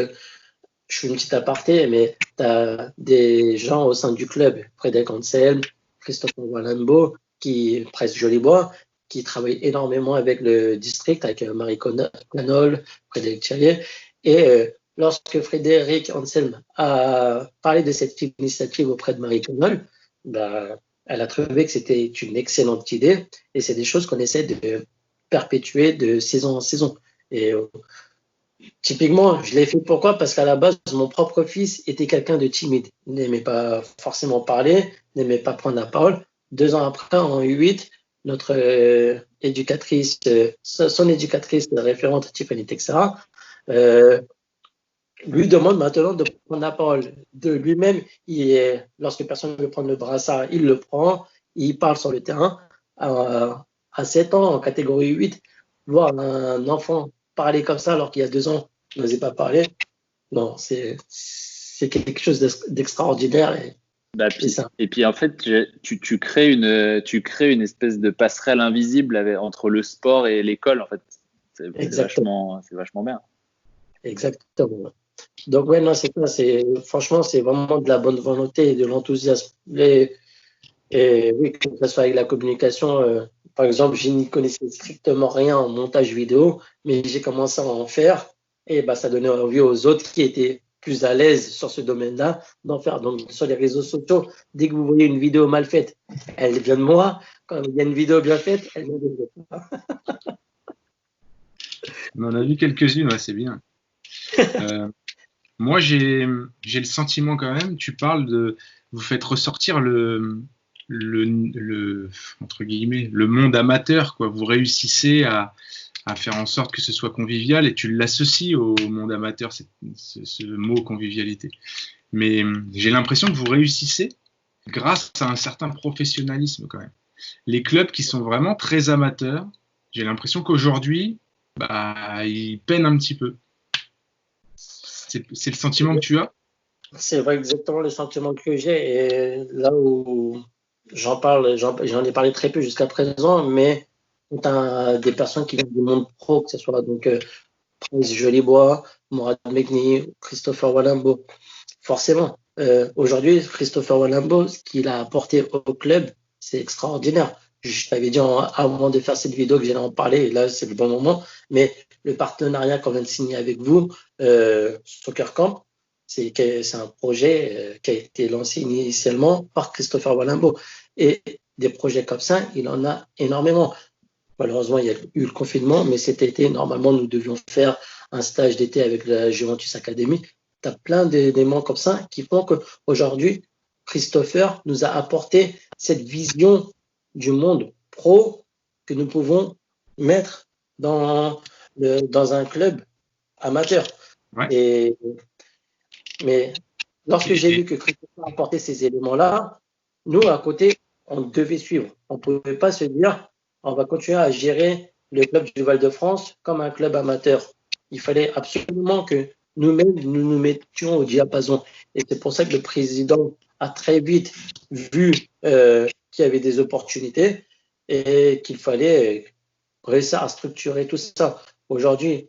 je fais une petite aparté, mais tu as des gens au sein du club, Frédéric Anselme, Christophe Walambo, qui presse Jolibois, qui travaille énormément avec le district, avec Marie Canol, Frédéric Thierry. Et lorsque Frédéric Anselme a parlé de cette initiative auprès de Marie Canol, elle a trouvé que c'était une excellente idée. Et c'est des choses qu'on essaie de perpétuer de saison en saison. Et typiquement, je l'ai fait pourquoi? Parce qu'à la base, mon propre fils était quelqu'un de timide. Il n'aimait pas forcément parler, n'aimait pas prendre la parole. 2 ans après, en U8, notre éducatrice, son éducatrice référente, Tiffany Texera, lui demande maintenant de prendre la parole. De lui-même, lorsque personne ne veut prendre le brassard, il le prend, il parle sur le terrain. À 7 ans, en catégorie 8, voir un enfant parler comme ça alors qu'il y a 2 ans, il n'osait pas parler, non, c'est quelque chose d'extraordinaire. Et puis en fait, tu crées une espèce de passerelle invisible entre le sport et l'école. En fait, c'est vachement bien. Exactement. Donc ouais, non, c'est ça. Franchement, c'est vraiment de la bonne volonté et de l'enthousiasme. Et oui, que ce soit avec la communication. Par exemple, je n'y connaissais strictement rien en montage vidéo, mais j'ai commencé à en faire et ça donnait envie aux autres qui étaient plus à l'aise sur ce domaine-là d'en faire. Donc, sur les réseaux sociaux, dès que vous voyez une vidéo mal faite, elle vient de moi. Quand il y a une vidéo bien faite, elle vient de moi. On en a vu quelques-unes, ouais, c'est bien. Moi, j'ai le sentiment quand même, tu parles vous faites ressortir entre guillemets, le monde amateur, quoi. Vous réussissez à faire en sorte que ce soit convivial et tu l'associes au monde amateur, ce mot convivialité. Mais j'ai l'impression que vous réussissez grâce à un certain professionnalisme quand même. Les clubs qui sont vraiment très amateurs, j'ai l'impression qu'aujourd'hui, ils peinent un petit peu. C'est le sentiment que tu as? C'est vrai, exactement le sentiment que j'ai. Et là où j'en ai parlé très peu jusqu'à présent, mais tu as des personnes qui viennent du monde pro, que ce soit donc Prince Jolibois, Mourad Megni, Christopher Walambo. Forcément, aujourd'hui, Christopher Walambo, ce qu'il a apporté au club, c'est extraordinaire. Je t'avais dit avant de faire cette vidéo que j'allais en parler, et là, c'est le bon moment. Mais le partenariat qu'on vient de signer avec vous, Soccer Camp, c'est un projet qui a été lancé initialement par Christopher Walambo. Et des projets comme ça, il en a énormément. Malheureusement, il y a eu le confinement, mais cet été, normalement, nous devions faire un stage d'été avec la Juventus Academy. Tu as plein d'éléments comme ça qui font qu'aujourd'hui, Christopher nous a apporté cette vision du monde pro que nous pouvons mettre dans un club amateur. Ouais. Mais lorsque j'ai vu que Christopher apportait ces éléments-là, nous, à côté, on devait suivre. On ne pouvait pas se dire on va continuer à gérer le club du Val-de-France comme un club amateur. Il fallait absolument que nous-mêmes, nous mettions au diapason. Et c'est pour ça que le président a très vite vu qu'il y avait des opportunités et qu'il fallait réussir à structurer tout ça. Aujourd'hui,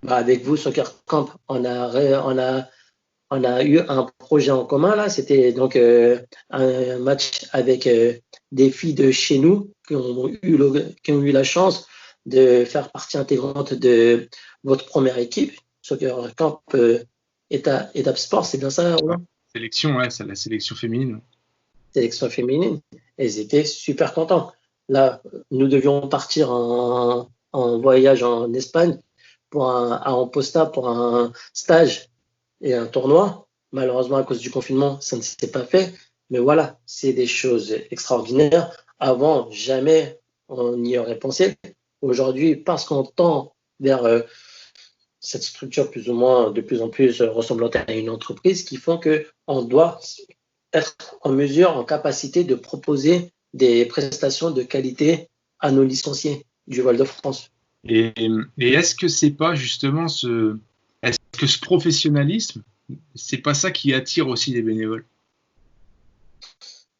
avec vous, Soccer Camp, on a eu un projet en commun là. C'était donc un match avec des filles de chez nous qui ont eu la chance de faire partie intégrante de votre première équipe, Soccer Camp Étape Sport, c'est bien ça, Roland? Sélection, ouais, c'est la sélection féminine. Sélection féminine. Et ils étaient super contents. Là, nous devions partir en voyage en Espagne à Amposta pour un stage et un tournoi. Malheureusement, à cause du confinement, ça ne s'est pas fait. Mais voilà, c'est des choses extraordinaires. Avant, jamais on n'y aurait pensé. Aujourd'hui, parce qu'on tend vers cette structure plus ou moins de plus en plus ressemblante à une entreprise, qui font qu'on doit être en mesure, en capacité de proposer des prestations de qualité à nos licenciés du Val-de-France. Et est-ce que c'est pas justement est-ce que ce professionnalisme, c'est pas ça qui attire aussi les bénévoles?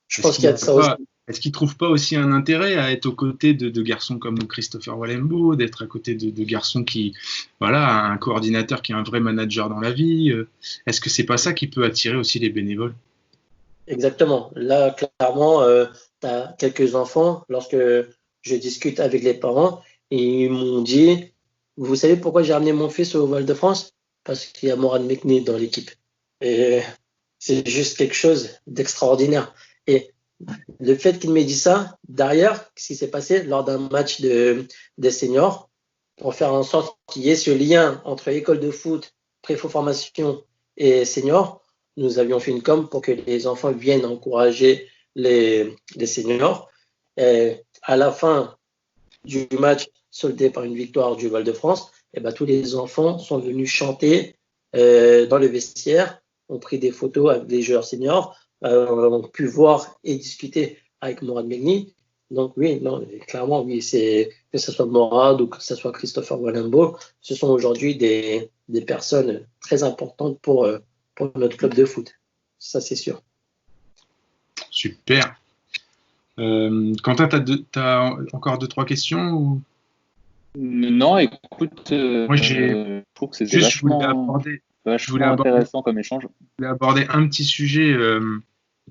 Je pense qu'il y a de ça aussi. Est-ce qu'ils ne trouvent pas aussi un intérêt à être aux côtés de garçons comme Christopher Walembo, d'être à côté de garçons qui, voilà, un coordinateur qui est un vrai manager dans la vie? Est-ce que c'est pas ça qui peut attirer aussi les bénévoles? Exactement. Là, clairement, tu as quelques enfants, lorsque je discute avec les parents, ils m'ont dit, vous savez pourquoi j'ai ramené mon fils au Val-de-France? Parce qu'il y a Morad Mekni dans l'équipe. Et c'est juste quelque chose d'extraordinaire. Et le fait qu'il m'ait dit ça, derrière, ce qui s'est passé lors d'un match des seniors, pour faire en sorte qu'il y ait ce lien entre école de foot, pré-formation et seniors, nous avions fait une com pour que les enfants viennent encourager les seniors. Et à la fin du match, soldé par une victoire du Val-de-France, et ben, tous les enfants sont venus chanter dans le vestiaire, ont pris des photos avec des joueurs seniors, ont pu voir et discuter avec Morad Mekni. Donc oui, non, clairement, oui, que ce soit Morad ou que ce soit Christopher Walembo, ce sont aujourd'hui des personnes très importantes pour notre club de foot. Ça, c'est sûr. Super. Quentin, tu as encore 2-3 questions ou... Non, écoute, moi, je trouve que c'était vachement intéressant comme échange. Je voulais aborder un petit sujet,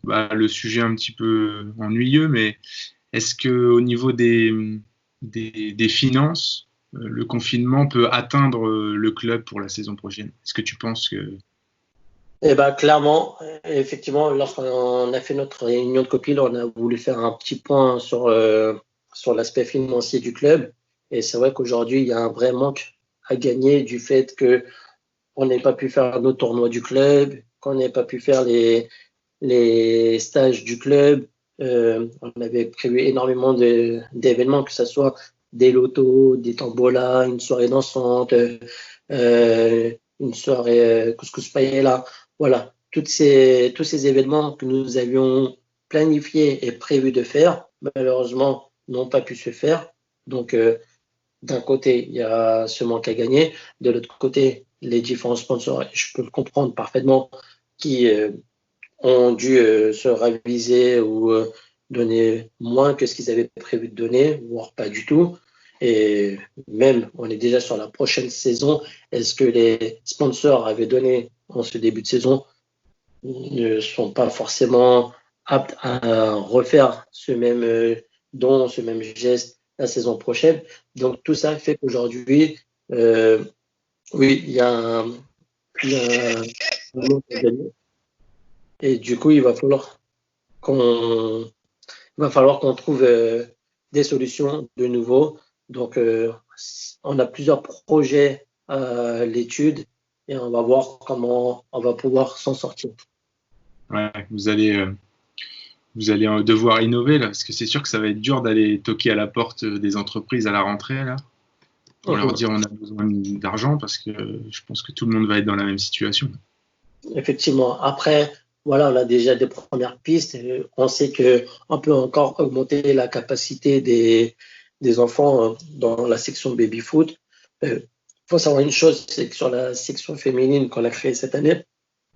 le sujet un petit peu ennuyeux, mais est-ce qu'au niveau des finances, le confinement peut atteindre le club pour la saison prochaine? Est-ce que tu penses que... Eh ben, clairement, effectivement, lorsqu'on a fait notre réunion de copil, on a voulu faire un petit point sur l'aspect financier du club. Et c'est vrai qu'aujourd'hui, il y a un vrai manque à gagner du fait qu'on n'ait pas pu faire nos tournois du club, qu'on n'ait pas pu faire les stages du club. On avait prévu énormément d'événements, que ce soit des lotos, des tambolas, une soirée dansante, une soirée couscous paella. Voilà, tous ces événements que nous avions planifiés et prévus de faire, malheureusement, n'ont pas pu se faire. Donc, d'un côté, il y a ce manque à gagner. De l'autre côté, les différents sponsors, je peux le comprendre parfaitement, qui ont dû se raviser ou donner moins que ce qu'ils avaient prévu de donner, voire pas du tout. Et même, on est déjà sur la prochaine saison. Est-ce que les sponsors avaient donné en ce début de saison ne sont pas forcément aptes à refaire ce même don, ce même geste la saison prochaine? Donc tout ça fait qu'aujourd'hui, oui, il y a un manque à gagner. Et du coup, il va falloir qu'on trouve des solutions de nouveau. Donc, on a plusieurs projets à l'étude et on va voir comment on va pouvoir s'en sortir. Ouais, vous allez devoir innover là, parce que c'est sûr que ça va être dur d'aller toquer à la porte des entreprises à la rentrée là, pour leur dire on a besoin d'argent, parce que je pense que tout le monde va être dans la même situation. Effectivement. Après, voilà, on a déjà des premières pistes. On sait qu'on peut encore augmenter la capacité des enfants dans la section baby-foot. Il faut savoir une chose, c'est que sur la section féminine qu'on a créée cette année,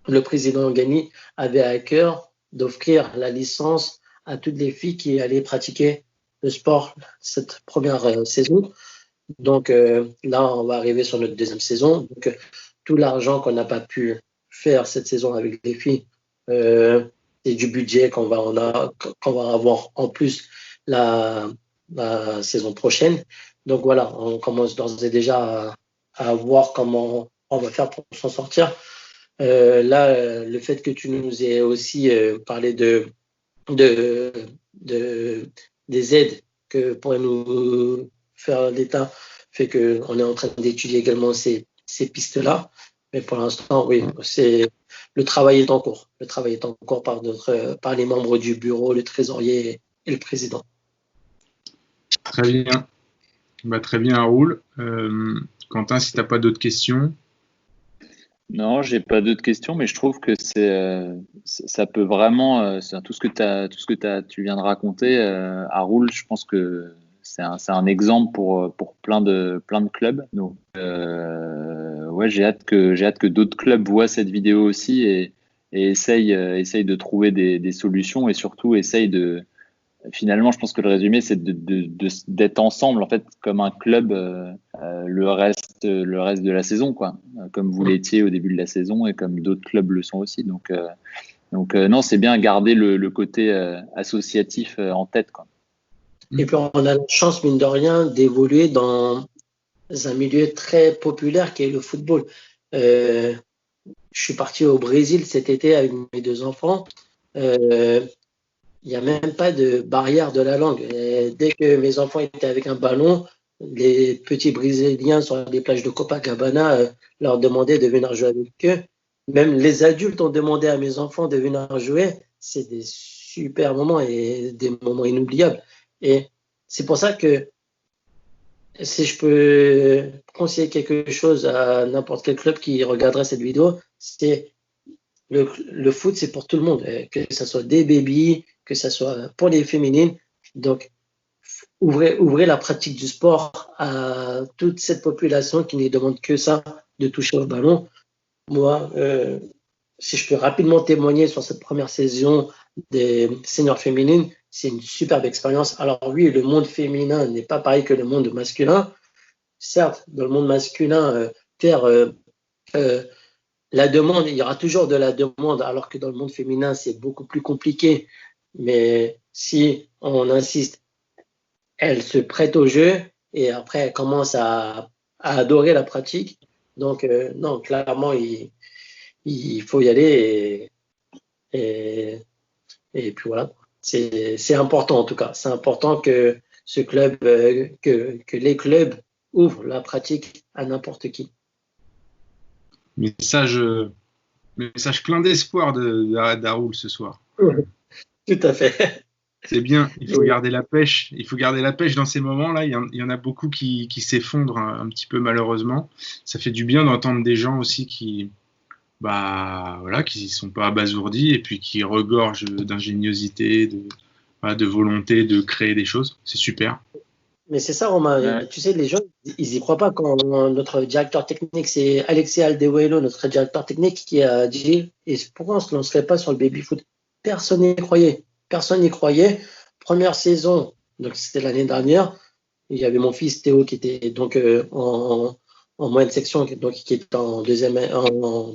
le président Ghani avait à cœur d'offrir la licence à toutes les filles qui allaient pratiquer le sport cette première saison. Donc là, on va arriver sur notre deuxième saison. Donc tout l'argent qu'on n'a pas pu faire cette saison avec les filles, c'est du budget qu'on va avoir en plus la saison prochaine. Donc voilà, on commence d'ores et déjà à voir comment on va faire pour s'en sortir. Là, le fait que tu nous aies aussi parlé des aides que pourrait nous faire l'État fait qu'on est en train d'étudier également ces pistes-là. Mais pour l'instant, oui, le travail est en cours. Le travail est en cours par les membres du bureau, le trésorier et le président. Très bien. Très bien, Raoul. Quentin, si tu n'as pas d'autres questions. Non, j'ai pas d'autres questions, mais je trouve que ça peut vraiment, tout ce que tu viens de raconter, Raoul, je pense que c'est un exemple pour plein de clubs. Donc, ouais, j'ai hâte que d'autres clubs voient cette vidéo aussi et essayent de trouver des solutions et surtout essayent finalement, je pense que le résumé, c'est d'être ensemble, en fait, comme un club, le reste de la saison, quoi. Comme vous l'étiez au début de la saison et comme d'autres clubs le sont aussi. Donc non, c'est bien garder le côté associatif en tête, quoi. Et puis, on a la chance, mine de rien, d'évoluer dans un milieu très populaire qui est le football. Je suis parti au Brésil cet été avec mes 2 enfants. Il n'y a même pas de barrière de la langue. Et dès que mes enfants étaient avec un ballon, les petits Brésiliens sur les plages de Copacabana leur demandaient de venir jouer avec eux. Même les adultes ont demandé à mes enfants de venir jouer. C'est des super moments et des moments inoubliables. Et c'est pour ça que si je peux conseiller quelque chose à n'importe quel club qui regarderait cette vidéo, c'est le foot, c'est pour tout le monde, que ce soit des bébés, que ce soit pour les féminines. Donc, ouvrez la pratique du sport à toute cette population qui ne demande que ça, de toucher au ballon. Moi, si je peux rapidement témoigner sur cette première saison des seniors féminines, c'est une superbe expérience. Alors oui, le monde féminin n'est pas pareil que le monde masculin. Certes, dans le monde masculin, faire la demande, il y aura toujours de la demande, alors que dans le monde féminin, c'est beaucoup plus compliqué. Mais si on insiste, elle se prête au jeu et après, elle commence à adorer la pratique. Donc, non, clairement, il faut y aller et puis voilà. C'est important en tout cas. C'est important que ce club, que les clubs ouvrent la pratique à n'importe qui. Message plein d'espoir d'Haroul ce soir. Tout à fait. C'est bien, il faut garder la pêche. Il faut garder la pêche dans ces moments-là. Il y en a beaucoup qui s'effondrent un petit peu malheureusement. Ça fait du bien d'entendre des gens aussi qui sont pas abasourdis et puis qui regorgent d'ingéniosité, de volonté de créer des choses. C'est super. Mais c'est ça, Romain. Ouais. Tu sais, les gens, ils y croient pas quand notre directeur technique, c'est Alexis Aldehuelo, notre directeur technique, qui a dit et pourquoi on se lancerait pas sur le baby-foot? Personne n'y croyait. Personne n'y croyait. Première saison, donc c'était l'année dernière, il y avait mon fils Théo qui était donc en moyenne section, donc qui était en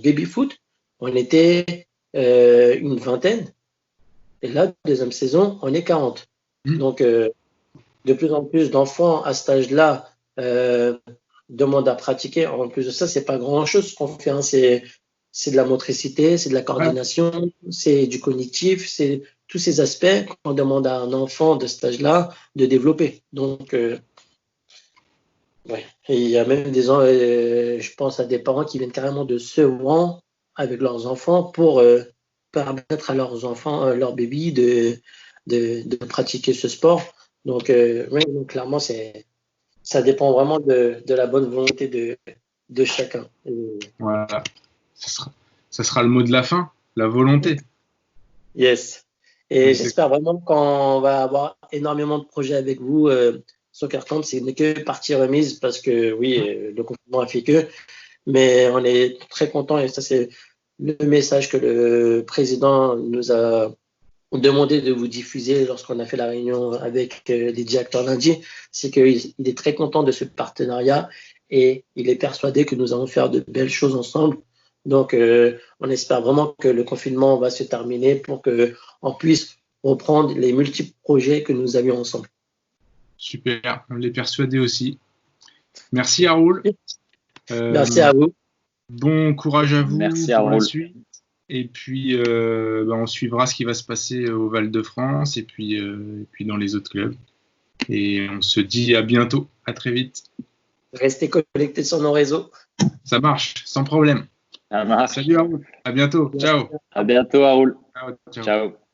baby-foot. On était une vingtaine. Et là, deuxième saison, on est 40. Donc, de plus en plus d'enfants à cet âge-là demandent à pratiquer. En plus de ça, c'est pas grand-chose ce qu'on fait. Hein. C'est de la motricité, c'est de la coordination, c'est du cognitif, c'est tous ces aspects qu'on demande à un enfant de cet âge-là de développer. Donc, ouais. Et il y a même des gens, je pense à des parents qui viennent carrément de Sevran avec leurs enfants pour permettre à leurs enfants, leurs bébés de pratiquer ce sport. Donc, oui, donc clairement, ça dépend vraiment de la bonne volonté de chacun. Voilà, ça sera le mot de la fin, la volonté. Yes. Et j'espère vraiment qu'on va avoir énormément de projets avec vous. Soccer Camp, c'est que partie remise parce que oui, le confinement a fait que, mais on est très content et ça c'est le message que le président nous a demandé de vous diffuser lorsqu'on a fait la réunion avec les directeurs lundi, c'est qu'il est très content de ce partenariat et il est persuadé que nous allons faire de belles choses ensemble. Donc, on espère vraiment que le confinement va se terminer pour qu'on puisse reprendre les multiples projets que nous avions ensemble. Super, on l'est persuadé aussi. Merci Haroul. Merci à vous. Bon courage à vous. Merci pour la Haroul. suite. Et puis, on suivra ce qui va se passer au Val-de-France et puis dans les autres clubs. Et on se dit à bientôt, à très vite. Restez connectés sur nos réseaux. Ça marche, sans problème. Ça marche. Salut Haroul, à bientôt. Ciao. À bientôt Haroul. Ciao. Ciao.